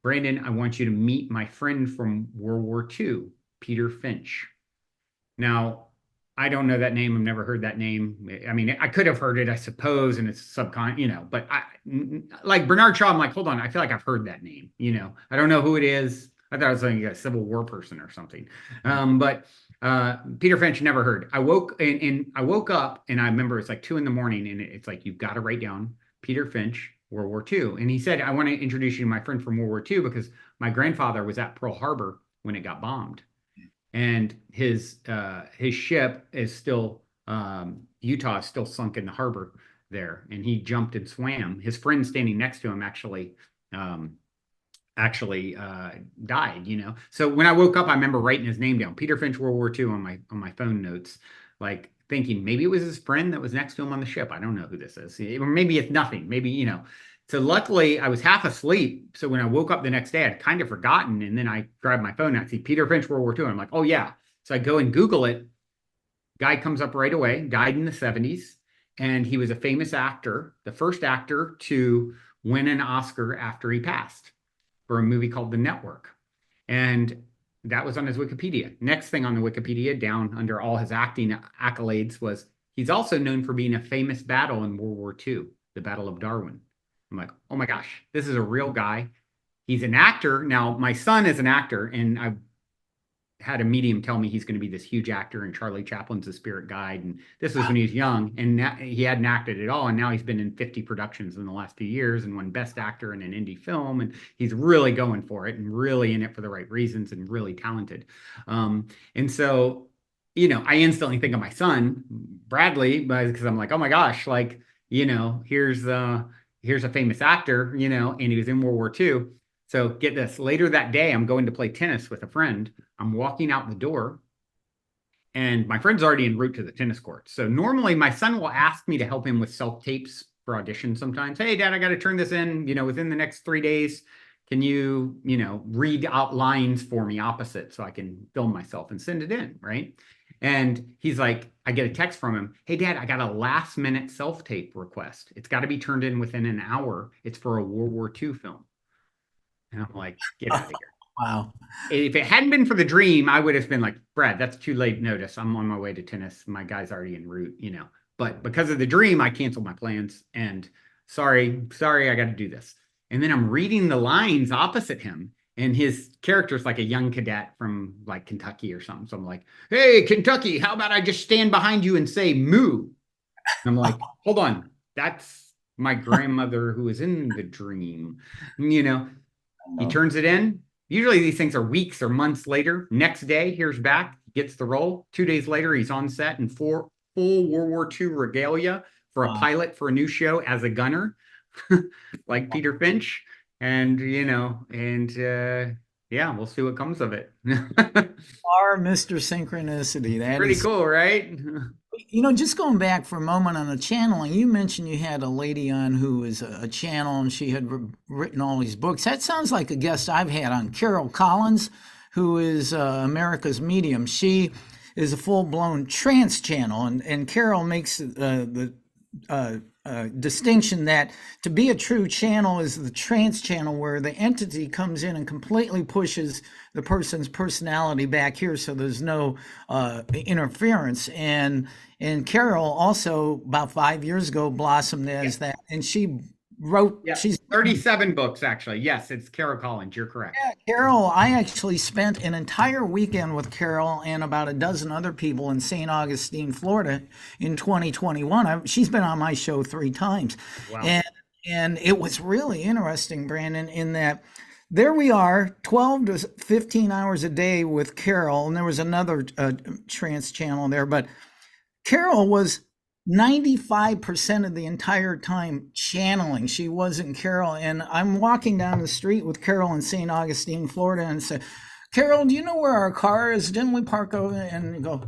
Brandon, I want you to meet my friend from World War II, Peter Finch. Now, I don't know that name. I've never heard that name. I mean, I could have heard it, I suppose, and it's but like Bernard Shaw, I'm like, hold on, I feel like I've heard that name, I don't know who it is. I thought it was like a Civil War person or something. But Peter Finch, never heard. I woke up and I remember it's like 2 a.m. and it's like, you've got to write down Peter Finch, World War II. And he said, I want to introduce you to my friend from World War II because my grandfather was at Pearl Harbor when it got bombed. And his ship is still, Utah is still sunk in the harbor there. And he jumped and swam. His friend standing next to him um, actually died, you know. So when I woke up, I remember writing his name down, Peter Finch, World War II, on my phone notes, like thinking maybe it was his friend that was next to him on the ship. I don't know who this is. Or maybe it's nothing. Maybe, you know. So luckily, I was half asleep. So when I woke up the next day, I'd kind of forgotten. And then I grabbed my phone and I see Peter Finch, World War II. And I'm like, oh, yeah. So I go and Google it. Guy comes up right away, died in the 70s. And he was a famous actor, the first actor to win an Oscar after he passed for a movie called The Network. And that was on his Wikipedia. Next thing on the Wikipedia, down under all his acting accolades, was he's also known for being a famous battle in World War II, the Battle of Darwin. I'm like, oh my gosh, this is a real guy. He's an actor. Now, my son is an actor, and I've had a medium tell me he's going to be this huge actor, and Charlie Chaplin's the spirit guide. And this was when he was young, and he hadn't acted at all. And now he's been in 50 productions in the last few years and won Best Actor in an indie film. And he's really going for it and really in it for the right reasons and really talented. And so, you know, I instantly think of my son, Bradley, because I'm like, oh my gosh, like, you know, here's a famous actor, you know, and he was in World War II. So get this, later that day, I'm going to play tennis with a friend. I'm walking out the door and my friend's already en route to the tennis court. So normally my son will ask me to help him with self-tapes for auditions sometimes. Hey, Dad, I got to turn this in, you know, within the next 3 days. Can you, you know, read out lines for me opposite so I can film myself and send it in, right? And he's like, I get a text from him. Hey, Dad, I got a last minute self-tape request. It's got to be turned in within an hour. It's for a World War II film. And I'm like, get out of here. Wow. If it hadn't been for the dream, I would have been like, Brad, that's too late notice. I'm on my way to tennis. My guy's already en route, you know. But because of the dream, I canceled my plans. And sorry, I got to do this. And then I'm reading the lines opposite him. And his character's like a young cadet from like Kentucky or something. So I'm like, hey, Kentucky, how about I just stand behind you and say moo? And I'm like, hold on. That's my grandmother who was in the dream, you know. He turns it in. Usually these things are weeks or months later. Next day, here's back, gets the role. 2 days later, he's on set in full World War II regalia for a pilot for a new show as a gunner, like Peter Finch. And, you know, and yeah, we'll see what comes of it. Our Mr. Synchronicity. That Pretty is cool, right? You know, just going back for a moment on the channeling, you mentioned you had a lady on who was a channel and she had written all these books. That sounds like a guest I've had on, Carol Collins, who is America's Medium. She is a full-blown trance channel, and Carol makes the distinction that to be a true channel is the trance channel where the entity comes in and completely pushes the person's personality back here so there's no interference. And Carol also about 5 years ago blossomed as that, and she wrote, she's 37 books actually. Yes, it's Carol Collins. You're correct. Yeah, Carol, I actually spent an entire weekend with Carol and about a dozen other people in St. Augustine, Florida in 2021. She's been on my show 3 times. Wow. And it was really interesting, Brandon, in that there we are, 12 to 15 hours a day with Carol, and there was another trance channel there, but Carol was 95% of the entire time channeling. She wasn't Carol. And I'm walking down the street with Carol in St. Augustine, Florida, and say, Carol, do you know where our car is? Didn't we park over there? And go,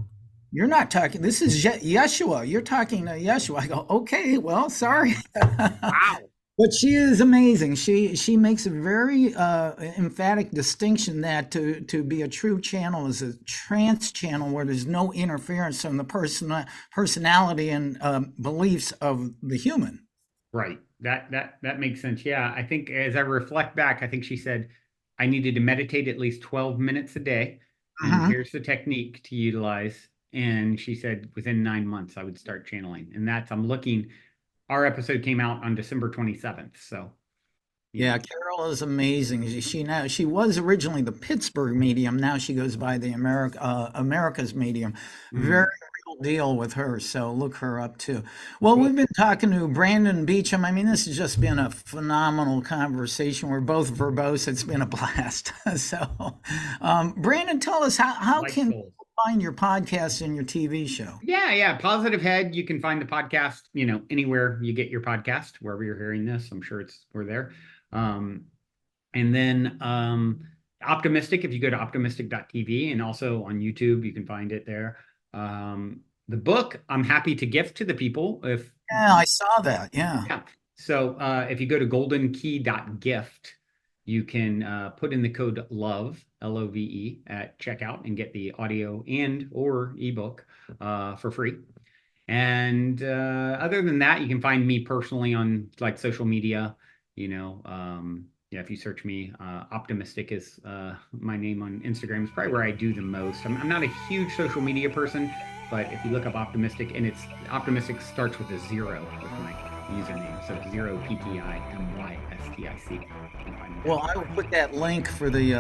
you're not talking. This is Yeshua. You're talking to Yeshua. I go, okay, well, sorry. Wow. But she is amazing. She makes a very emphatic distinction that to be a true channel is a trance channel where there's no interference from the personality and beliefs of the human. Right. That makes sense. Yeah. I think as I reflect back, I think she said I needed to meditate at least 12 minutes a day. And here's the technique to utilize. And she said within 9 months I would start channeling. And I'm looking. Our episode came out on December 27th. So, Yeah, Carol is amazing. She was originally the Pittsburgh medium. Now she goes by the America's medium. Very Mm. real deal with her. So look her up too. Well, we've been talking to Brandon Beachum. I mean, this has just been a phenomenal conversation. We're both verbose. It's been a blast. So, Brandon, tell us how can Delightful. people find your podcast and your TV show? Yeah. Positive Head. You can find the podcast, anywhere you get your podcast, wherever you're hearing this. I'm sure we're there. Um, and then Optimistic, if you go to optimistic.tv, and also on YouTube, you can find it there. The book, I'm happy to gift to the people if Yeah, I saw that. Yeah. yeah. So if you go to goldenkey.gift, you can put in the code LOVE, LOVE, at checkout and get the audio and or ebook for free. And other than that, you can find me personally on like social media. If you search me, Optimistic is my name on Instagram. It's probably where I do the most. I'm not a huge social media person, but if you look up Optimistic, and Optimistic starts with a 0 with my username, so 0 PTIMYSTIC. Well, I will put that link for the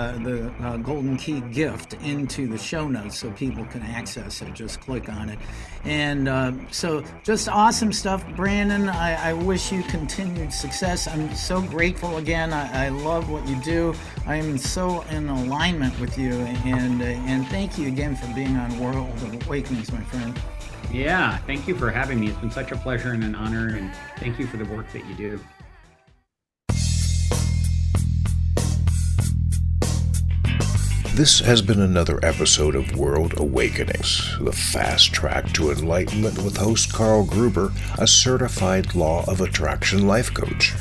Golden Key gift into the show notes so people can access it. Just click on it. And so just awesome stuff, Brandon. I wish you continued success. I'm so grateful again. I love what you do. I am so in alignment with you. And thank you again for being on World of Awakenings, my friend. Yeah, thank you for having me. It's been such a pleasure and an honor. And thank you for the work that you do. This has been another episode of World Awakenings, the fast track to enlightenment with host Carl Gruber, a certified law of attraction life coach.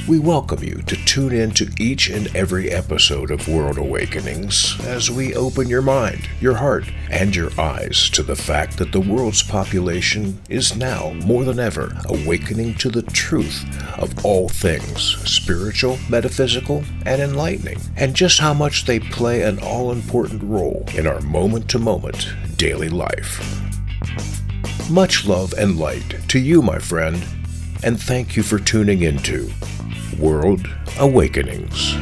We welcome you to tune in to each and every episode of World Awakenings as we open your mind, your heart, and your eyes to the fact that the world's population is now, more than ever, awakening to the truth of all things spiritual, metaphysical, and enlightening, and just how much they play an all-important role in our moment-to-moment daily life. Much love and light to you, my friend, and thank you for tuning into World Awakenings.